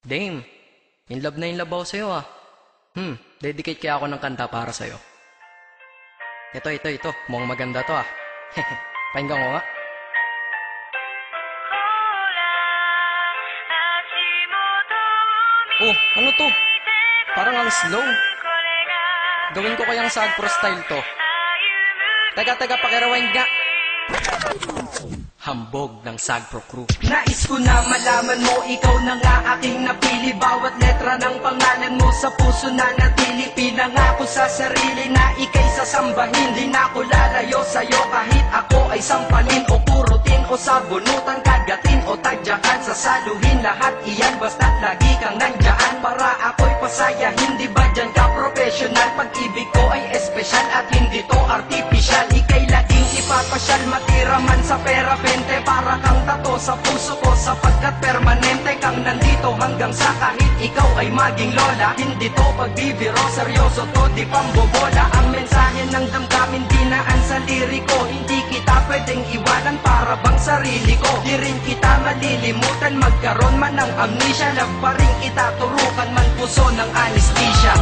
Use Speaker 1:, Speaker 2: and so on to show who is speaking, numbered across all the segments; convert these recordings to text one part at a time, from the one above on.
Speaker 1: Dame, in love ako sa'yo ah. Dedicate kaya ako ng kanta para sa'yo. Ito. Mukhang maganda to ah. Pakinggan ko nga. Oh, ano to? Parang ang slow. Gawin ko kayang sad pro style to. Teka, pakirewind nga. Hambog ng Sagpro Crew.
Speaker 2: Nais ko na malaman mo, ikaw na nga aking napili. Bawat letra ng pangalan mo sa puso na natili. Pinangako sa sarili na ika'y sasambahin. Di na ako lalayo sa'yo kahit ako ay sampalin o kurutin o sabunutan, kagatin o tadyakan, sasaluhin. Lahat iyan basta't lagi kang nandyan para ako'y pasayahin. Di ba dyan ka professional? Pag-ibig ko ay espesyal at hindi to artificial. Ika'y laging ipapasyal, matira man sa pera para kang tato sa puso ko, sapagkat permanente kang nandito hanggang sa kahit ikaw ay maging lola. Hindi to pagbibiro, seryoso to, di pambobola. Ang mensahe ng damdamin dinaan sa liriko. Hindi kita pwedeng iwanan para bang sarili ko. Di rin kita malilimutan, magkaroon man ng amnesia. Love pa rin kita, turukan man puso ng anesthesia.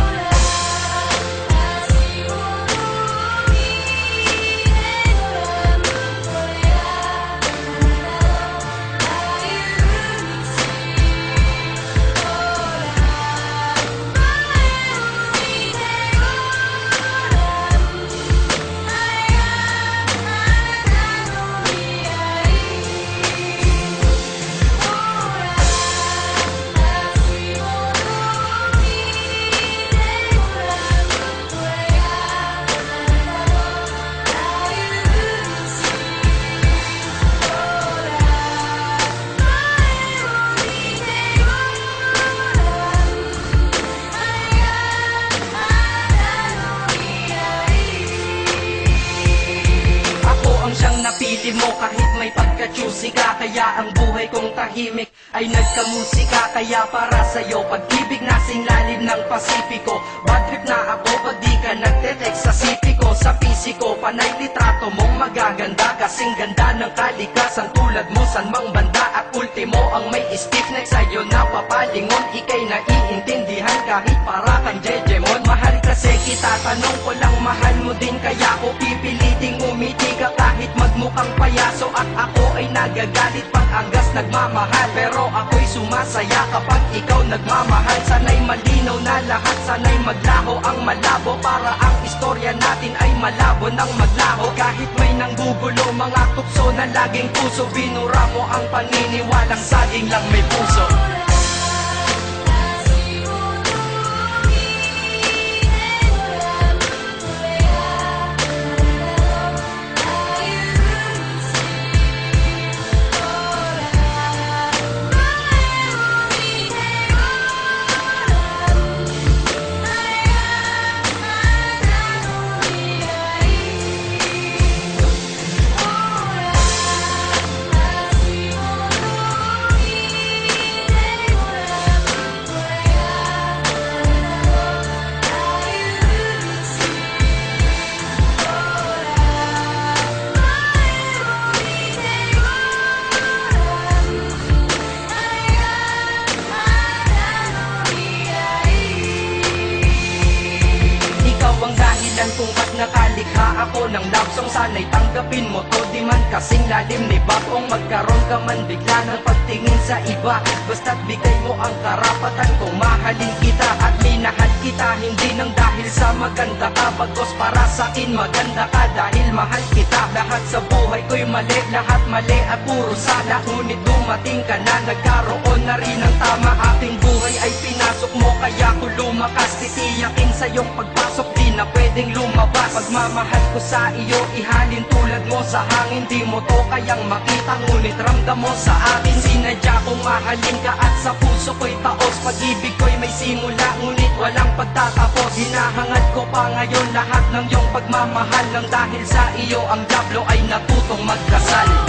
Speaker 2: Napili mo kahit may pagka-choosy ka, kaya ang buhay kong tahimik ay nagkamusika. Kaya para sa'yo, pag-ibig nasing lalim ng Pasipiko. Bad trip na ako pag di ka nagte-text sa city ko. Sa pisiko, panay litrato mong magaganda, kasing ganda ng kalikasan tulad mo san mang banda. At ultimo ang may stiff neck sa'yo na papalingon. Ika'y naiintindihan kahit para kang Jejemon. Mahal kasi kita, tanong ko lang, mahal mo din kaya ko pipiliting umiti ka kahit magmukhang payaso. At ako ay nagagalit pag anggas nagmamahal, pero ako'y sumasaya kapag ikaw nagmamahal. Sana'y malinaw na lahat, sana'y maglaho ang malabo, para ang istorya natin ay malabo ng maglaho. Kahit may nanggugulo, mga tukso na laging puso, binura mo ang paniniwalang saging lang may puso. Kung ba't nakalikha ako ng love song, sana'y tanggapin mo to. Di man kasing lalim ni Bakong magkaroon ka man bigla ng pagtingin sa iba. Basta't bigay mo ang karapatan kung mahalin kita at minahal kita. Hindi nang dahil sa maganda ka, bagos para sa akin maganda ka dahil mahal kita. Lahat sa buhay ko'y mali, lahat mali at puro sala. Ngunit dumating ka na, nagkaroon na rin ng tama. Aking buhay ay pinasok mo kaya ko lumakas. Titiyakin sa iyong pagpasok, di na pwedeng lumabas. Pagmamahal ko sa iyo, ihalin tulad mo sa hangin. Di mo to kayang makita, ngunit ramdam mo sa akin. Sinadya kong mahalin ka at sa puso ko'y taos. Pag-ibig ko'y may simula, ngunit walang pagtatapos. Hinahangad ko pa ngayon lahat ng iyong pagmamahal. Nang dahil sa iyo ang diablo ay natutong magkasal.